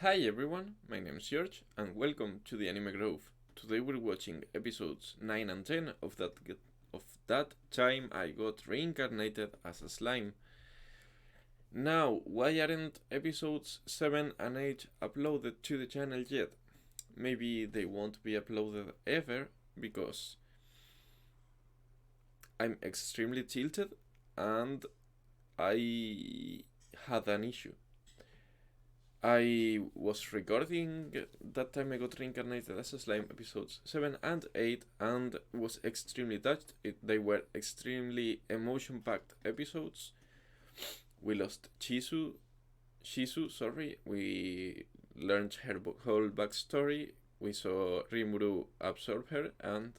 Hi everyone, my name is George and welcome to the Anime Grove. Today we're watching episodes 9 and 10 of that time I got reincarnated as a slime. Now, why aren't episodes 7 and 8 uploaded to the channel yet? Maybe they won't be uploaded ever because I'm extremely tilted and I had an issue. I was recording that time I got reincarnated as a slime episodes 7 and 8 and was extremely touched. They were extremely emotion packed episodes. We lost Shizu, sorry. We learned her whole backstory. We saw Rimuru absorb her and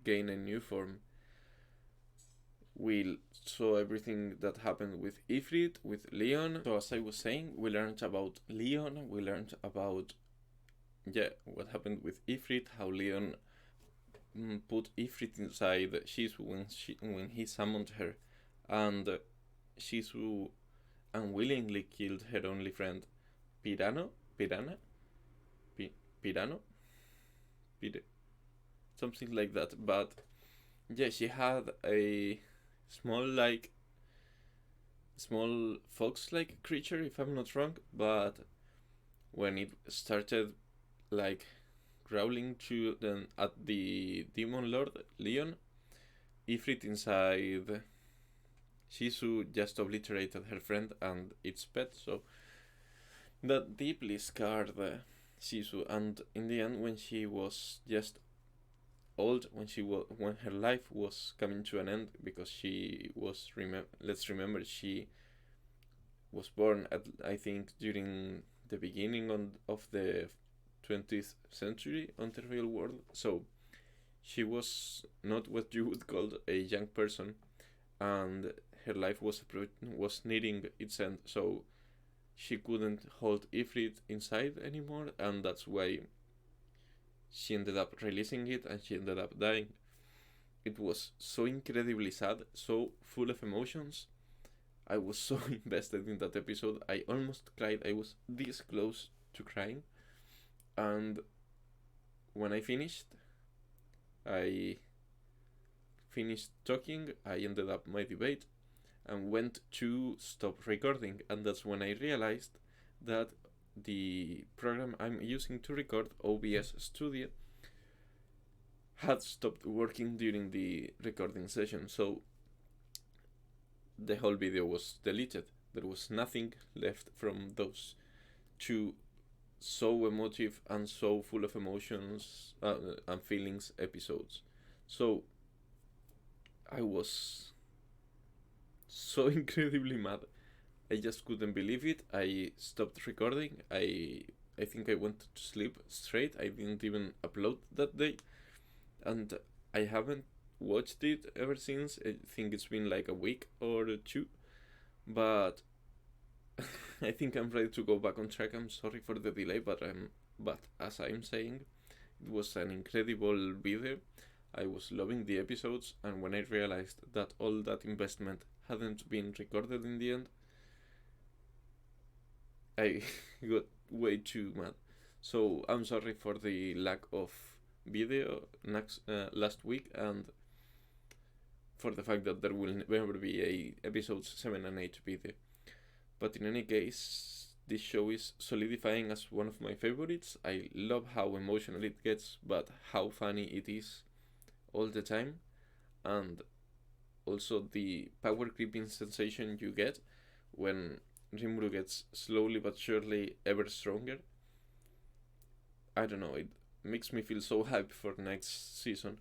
gain a new form. We saw everything that happened with Ifrit, with Leon. So as I was saying, we learned about Leon, we learned about what happened with Ifrit, how Leon put Ifrit inside Shizu when he summoned her, and Shizu unwillingly killed her only friend, Pirano, Pirana, Pirano, something like that. But yeah, she had a small fox-like creature, if I'm not wrong. But when it started like growling at the demon lord Leon, Ifrit inside Shizu just obliterated her friend and its pet. So that deeply scarred Shizu. And in the end, when she was just old, when her life was coming to an end, because she was let's remember, she was born at, I think, during the beginning of the 20th century on the real world. So she was not what you would call a young person, and her life was nearing its end. So she couldn't hold Ifrit inside anymore, and that's why she ended up releasing it and she ended up dying. It was so incredibly sad, so full of emotions. I was so invested in that episode. I almost cried. I was this close to crying. And when I finished talking, I ended up my debate and went to stop recording. And that's when I realized that the program I'm using to record, OBS Studio, had stopped working during the recording session. So the whole video was deleted. There was nothing left from those two so emotive and so full of emotions and feelings episodes. So I was so incredibly mad. I just couldn't believe it. I stopped recording. I think I went to sleep straight. I didn't even upload that day, and I haven't watched it ever since. I think it's been like a week or two, but I think I'm ready to go back on track. I'm sorry for the delay, but as I'm saying, it was an incredible video. I was loving the episodes, and when I realized that all that investment hadn't been recorded in the end, I got way too mad. So I'm sorry for the lack of video last week, and for the fact that there will never be a episodes 7 and 8 video. But in any case, this show is solidifying as one of my favorites. I love how emotional it gets, but how funny it is all the time. And also the power creeping sensation you get when Rimuru gets slowly but surely ever stronger. I don't know, it makes me feel so hyped for next season.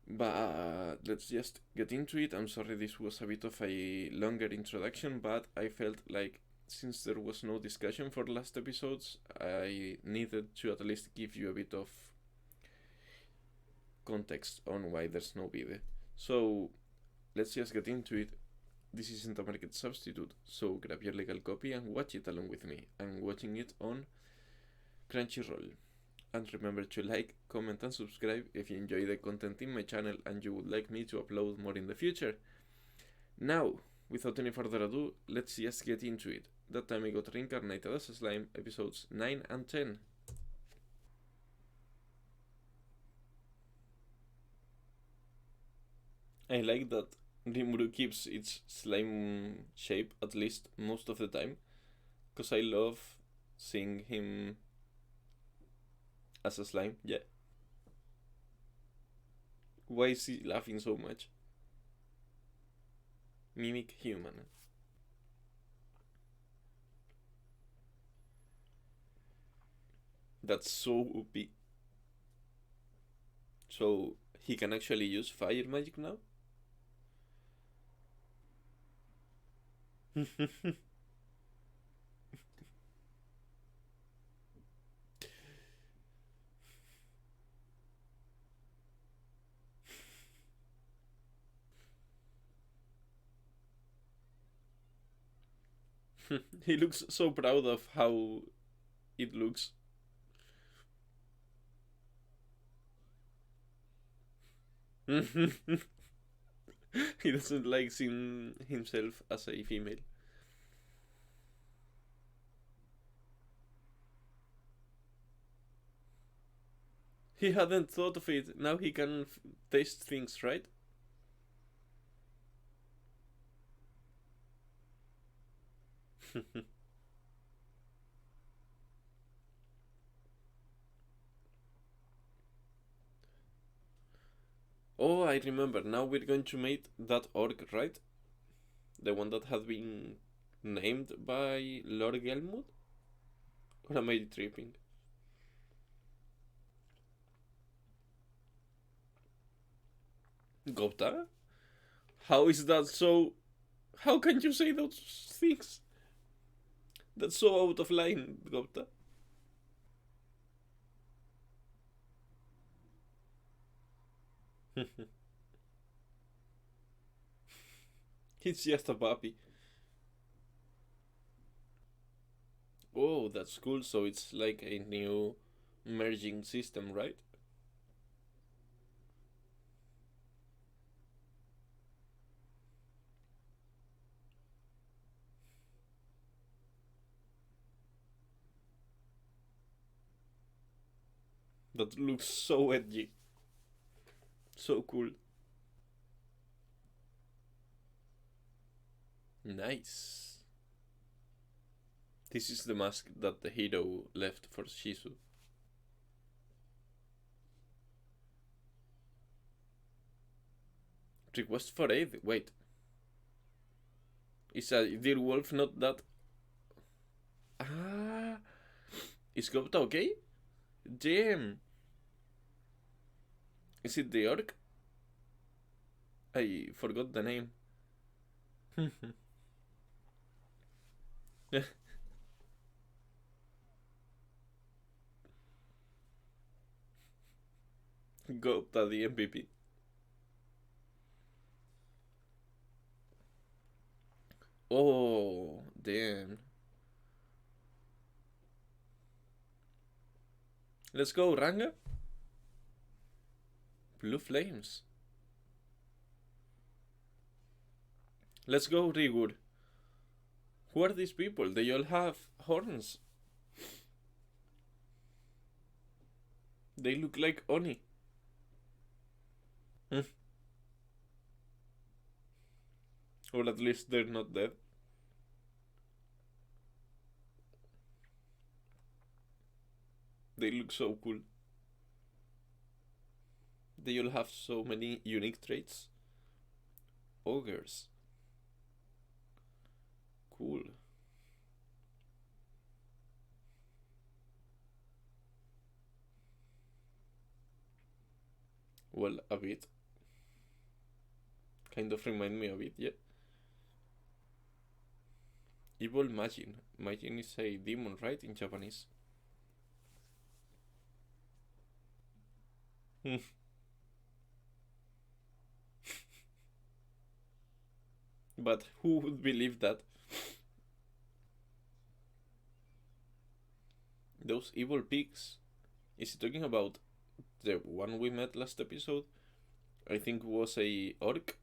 But let's just get into it. I'm sorry this was a bit of a longer introduction, but I felt like since there was no discussion for last episodes, I needed to at least give you a bit of context on why there's no video. So let's just get into it. This isn't a market substitute, so grab your legal copy and watch it along with me. I'm watching it on Crunchyroll. And remember to like, comment and subscribe if you enjoy the content in my channel and you would like me to upload more in the future. Now, without any further ado, let's just get into it. That time I got Reincarnated as a Slime, episodes 9 and 10. I like that Rimuru keeps its slime shape, at least most of the time, because I love seeing him as a slime, yeah. Why is he laughing so much? Mimic human. That's so OP. So he can actually use fire magic now? He looks so proud of how it looks. He doesn't like seeing himself as a female. He hadn't thought of it. Now he can taste things, right? Oh, I remember. Now we're going to meet that orc, right? The one that had been named by Lord Gelmud? Or am I tripping? Gopta? How is that so... How can you say those things? That's so out of line, Gopta. He's just a puppy. Oh, that's cool. So it's like a new merging system, right? That looks so edgy. So cool. Nice. This is the mask that the hero left for Shizu. Request for aid? Wait. Is a dear wolf not that... Ah... Is Gopta okay? Damn. Is it the orc? I forgot the name. Gopta the MVP. Oh, damn. Let's go, Ranga. Blue flames. Let's go, Rigur. Who are these people? They all have horns. They look like Oni. Or at least they're not dead. They look so cool. They all have so many unique traits. Ogres. Cool. Well, a bit. Kind of remind me of it, yeah. Evil Majin. Majin is a demon, right, in Japanese? But who would believe that? Those evil pigs. Is he talking about the one we met last episode? I think was a orc.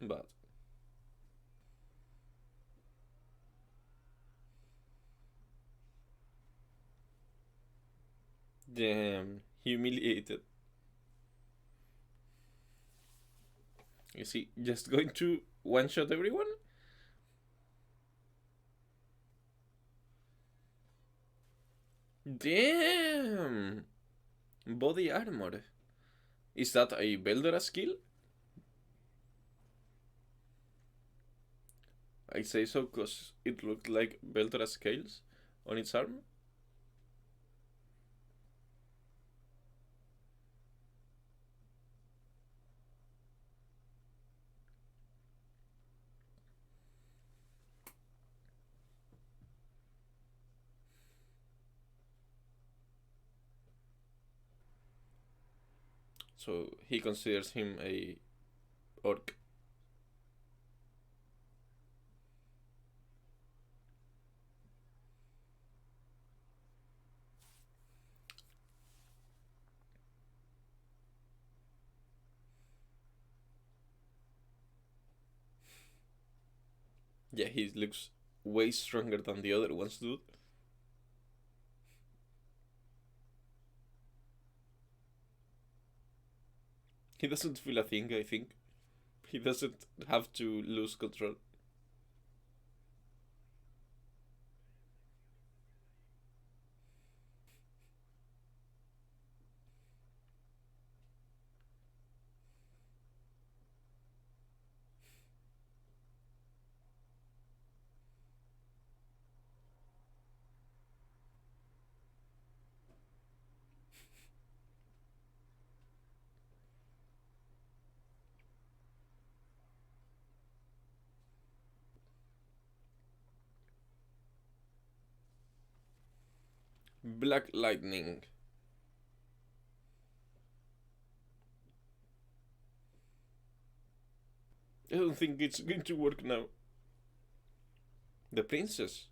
But Damn, humiliated. Is he just going to one shot everyone? Damn! Body armor. Is that a Beldera skill? I say so because it looked like Beldera scales on its arm. So he considers him a orc. Yeah, he looks way stronger than the other ones, dude. He doesn't feel a thing, I think. He doesn't have to lose control. Black lightning. I don't think it's going to work now. The princess.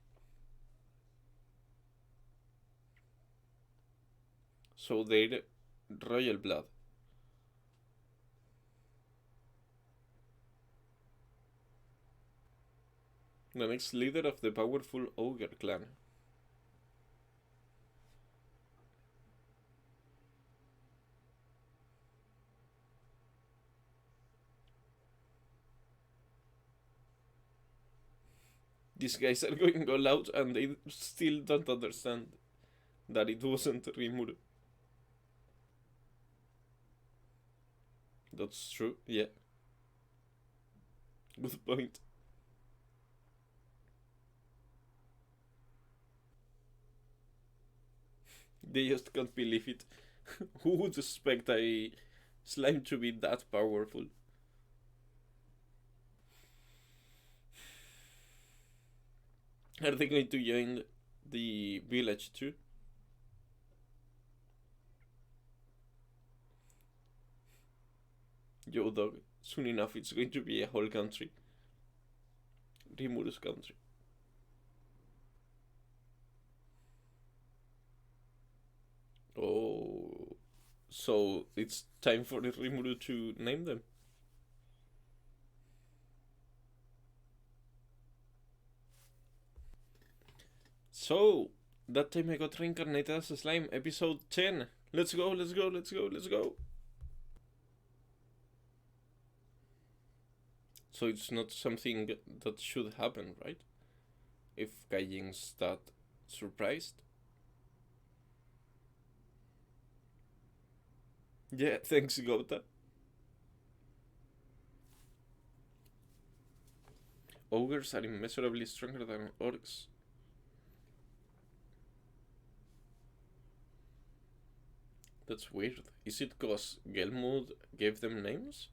So they're royal blood. The next leader of the powerful ogre clan. These guys are going all out and they still don't understand that it wasn't Rimuru. That's true, yeah. Good point. They just can't believe it. Who would expect a slime to be that powerful? Are they going to join the village too? Yo, dog. Soon enough, it's going to be a whole country. Rimuru's country. Oh. So it's time for the Rimuru to name them. So, that time I got reincarnated as a slime, episode 10. Let's go, let's go, let's go, let's go. So it's not something that should happen, right? If Gaijin's that surprised. Yeah, thanks, Gota. Ogres are immeasurably stronger than orcs. That's weird. Is it cause Gelmud gave them names?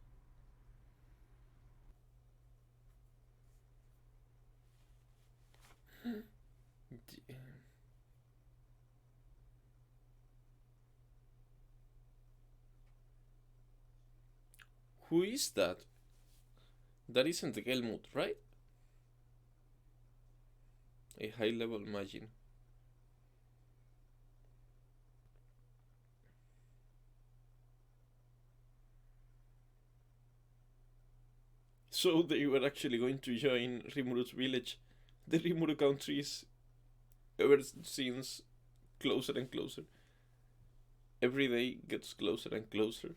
Who is that? That isn't Gelmud, right? A high level Magin. So they were actually going to join Rimuru's village. The Rimuru country is ever since closer and closer. every day gets closer and closer.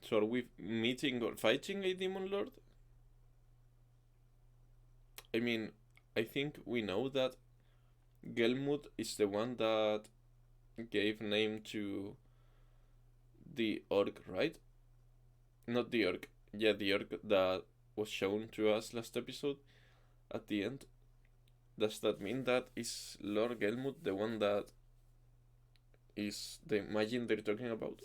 So are we meeting or fighting a demon lord? I mean, I think we know that Gelmud is the one that gave name to the orc, right? Not the orc. Yeah, the orc that was shown to us last episode at the end. Does that mean that is Lord Gelmud the one that is the magic they're talking about?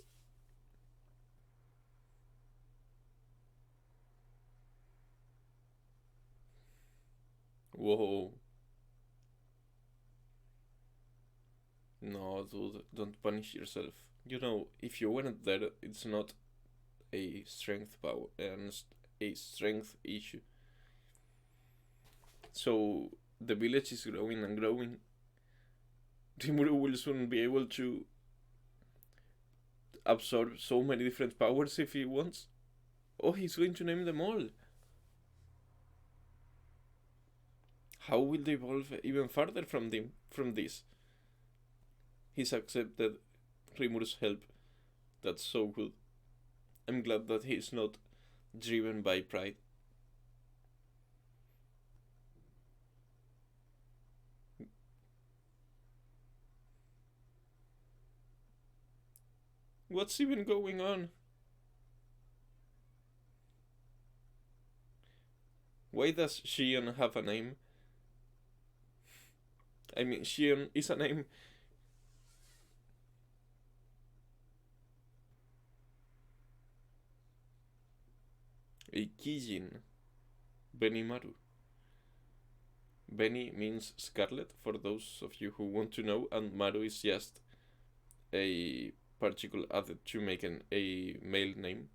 Whoa. No, dude, don't punish yourself. You know, if you weren't there, it's not a strength power and a strength issue. So the village is growing and growing. Rimuru will soon be able to absorb so many different powers if he wants. Oh, he's going to name them all. How will they evolve even further from this? He's accepted Rimuru's help. That's so good. I'm glad that he's not driven by pride. What's even going on? Why does Shion have a name? I mean, Shion is a name. A Kijin. Benimaru. Beni means scarlet, for those of you who want to know, and Maru is just a particle added to make a male name.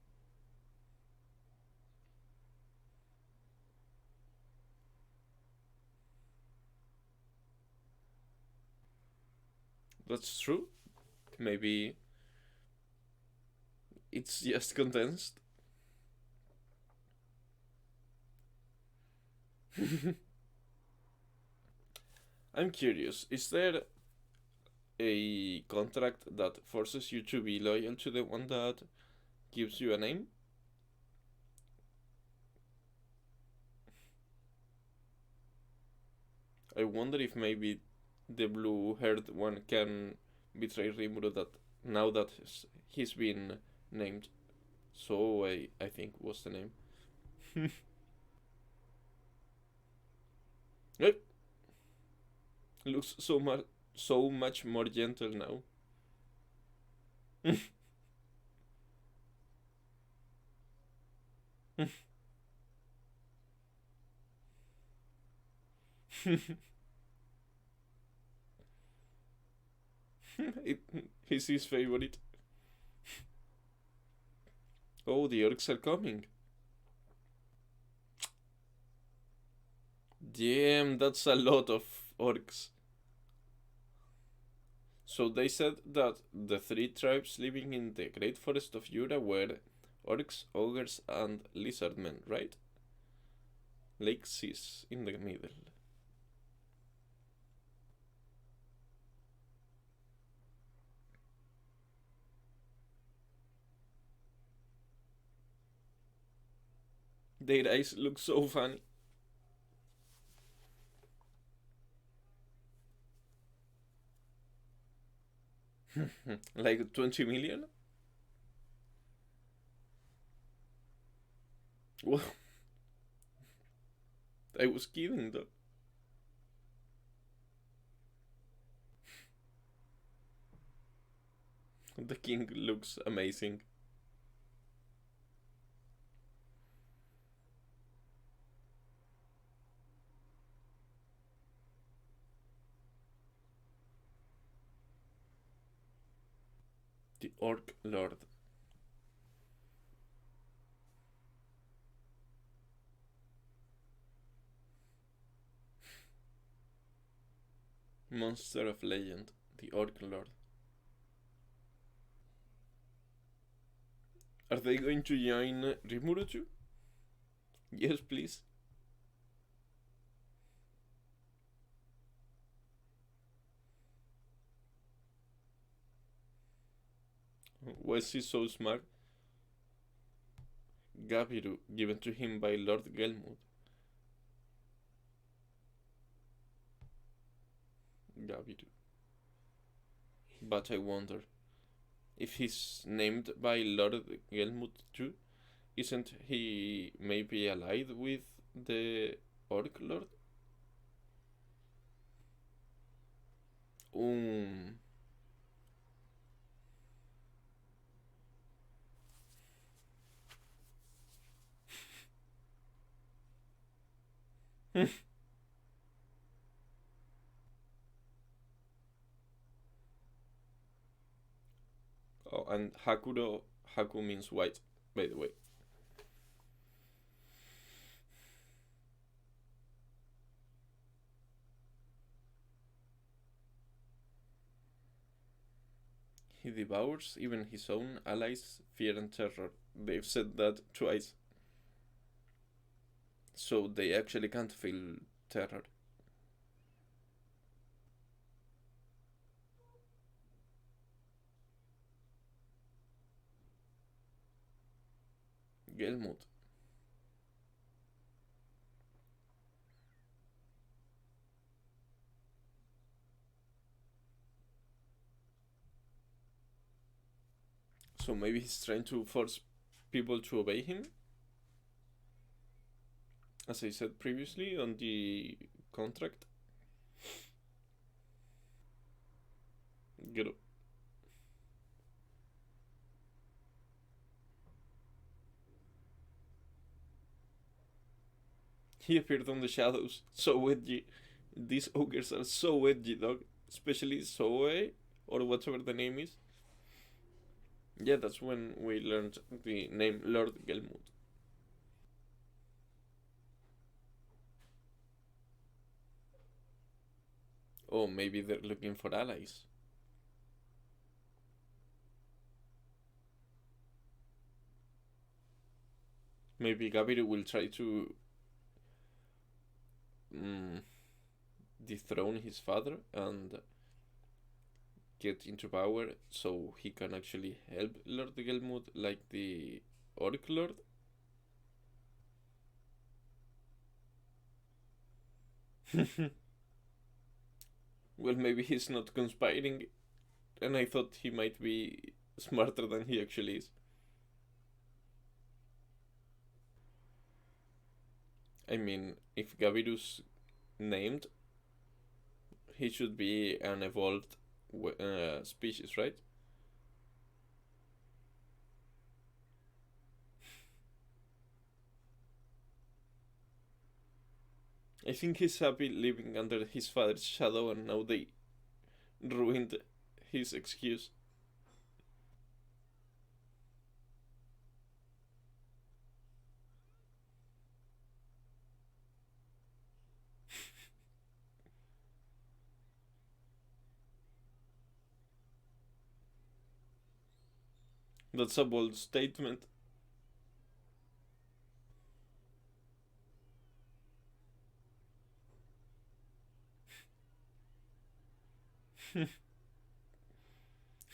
That's true. Maybe it's just condensed. I'm curious, is there a contract that forces you to be loyal to the one that gives you a name? I wonder if maybe the blue haired one can betray Rimuru that now that he's been named. So I think was the name. It looks so much more gentle now. it, he's his favorite. Oh, the orcs are coming. Damn, that's a lot of orcs. So they said that the three tribes living in the Great Forest of Jura were orcs, ogres, and lizardmen, right? Lake Sis in the middle. Their eyes look so funny. Like 20 million? Well, I was kidding though. The king looks amazing. The Orc Lord. Monster of Legend. The Orc Lord. Are they going to join Rimuru too? Yes, please. Was he so smart? Gabiru, given to him by Lord Gelmud. Gabiru. But I wonder, if he's named by Lord Gelmud too, isn't he maybe allied with the Orc Lord? Um. Oh, and Hakuro, Haku means white, by the way. He devours even his own allies' fear and terror. They've said that twice. So they actually can't feel terror. Gelmud. So maybe he's trying to force people to obey him? As I said previously on the contract? Get up. He appeared on the shadows. So edgy. These ogres are so edgy, dog. Especially Zoe, or whatever the name is. Yeah, that's when we learned the name Lord Gelmud. Oh, maybe they're looking for allies. Maybe Gabiru will try to mm, dethrone his father and get into power so he can actually help Lord Gelmud like the Orc Lord. Well, maybe he's not conspiring, and I thought he might be smarter than he actually is. I mean, if Gabiru's named, he should be an evolved species, right? I think he's happy living under his father's shadow, and now they ruined his excuse. That's a bold statement.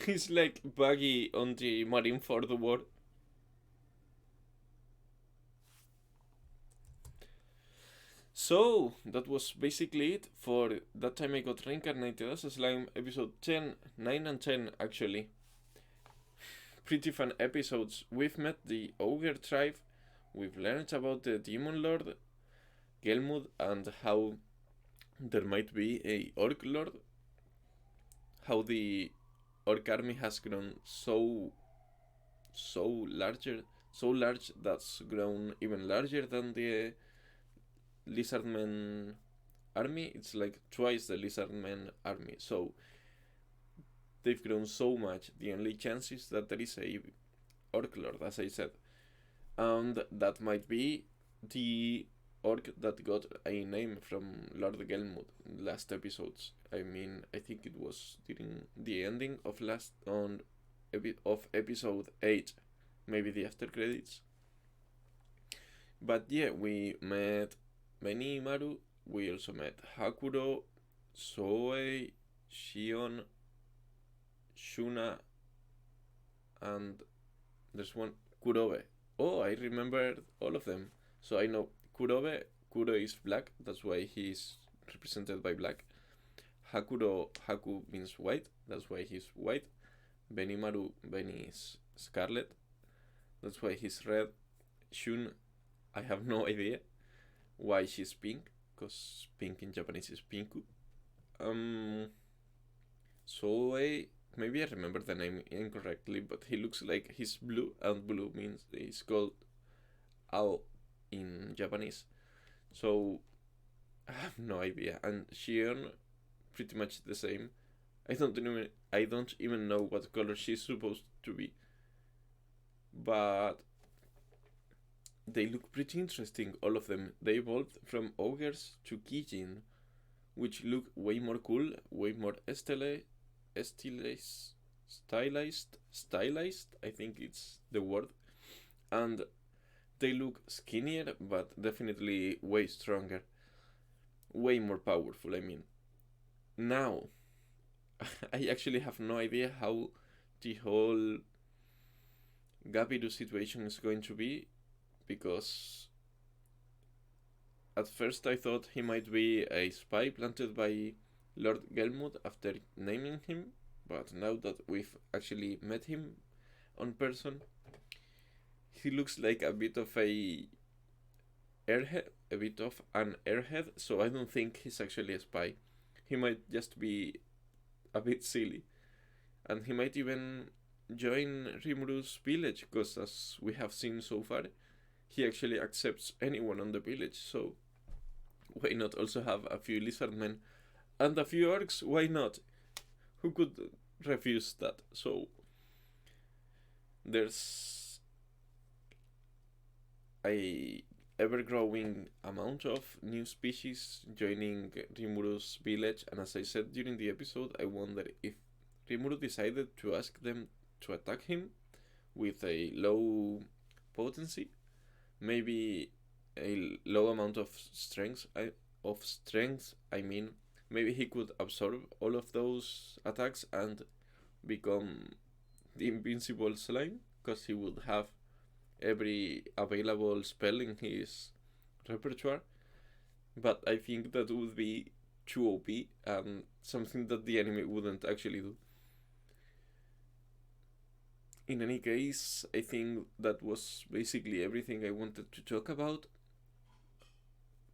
He's like Buggy on the Marineford War. So, that was basically it for That Time I Got Reincarnated as a Slime, episode 10, 9 and 10 actually. Pretty fun episodes. We've met the Ogre tribe, we've learned about the Demon Lord, Gelmud, and how there might be a Orc Lord, how the Orc army has grown so larger, so large that's grown even larger than the Lizardmen army. It's like twice the Lizardmen army. So they've grown so much. The only chance is that there is a Orc Lord, as I said, and that might be the orc that got a name from Lord Gelmud last episodes. I mean, I think it was during the ending of episode 8, maybe the after credits. But yeah, we met Benimaru, we also met Hakuro, Zoe, Shion, Shuna, and there's one Kurobe. Oh, I remember all of them. So I know Kurobe. Kuro is black. That's why he's represented by black. Hakuro, Haku means white. That's why he's white. Benimaru, Beni is scarlet. That's why he's red. Shun, I have no idea why she's pink, because pink in Japanese is pinku. Soe, maybe I remember the name incorrectly, but he looks like he's blue, and blue means he's called Ao in Japanese. So I have no idea. And Shion, pretty much the same. I don't even know what color she's supposed to be, but they look pretty interesting. All of them. They evolved from ogres to Kijin, which look way more cool, way more stylized. I think it's the word, and they look skinnier, but definitely way stronger, way more powerful. I mean, now I actually have no idea how the whole Gabiru situation is going to be, because at first I thought he might be a spy planted by Lord Gelmud after naming him, but now that we've actually met him on person, he looks like a bit of an airhead, so I don't think he's actually a spy. He might just be a bit silly, and he might even join Rimuru's village, because as we have seen so far, he actually accepts anyone on the village, so why not also have a few lizardmen and a few orcs? Why not? Who could refuse that? So there's a ever-growing amount of new species joining Rimuru's village, and as I said during the episode, I wonder if Rimuru decided to ask them to attack him with a low potency, maybe a low amount of strength. I mean, maybe he could absorb all of those attacks and become the invincible slime, because he would have every available spell in his repertoire. But I think that would be too OP and something that the enemy wouldn't actually do. In any case, I think that was basically everything I wanted to talk about.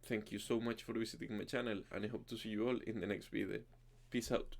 Thank you so much for visiting my channel, and I hope to see you all in the next video. Peace out.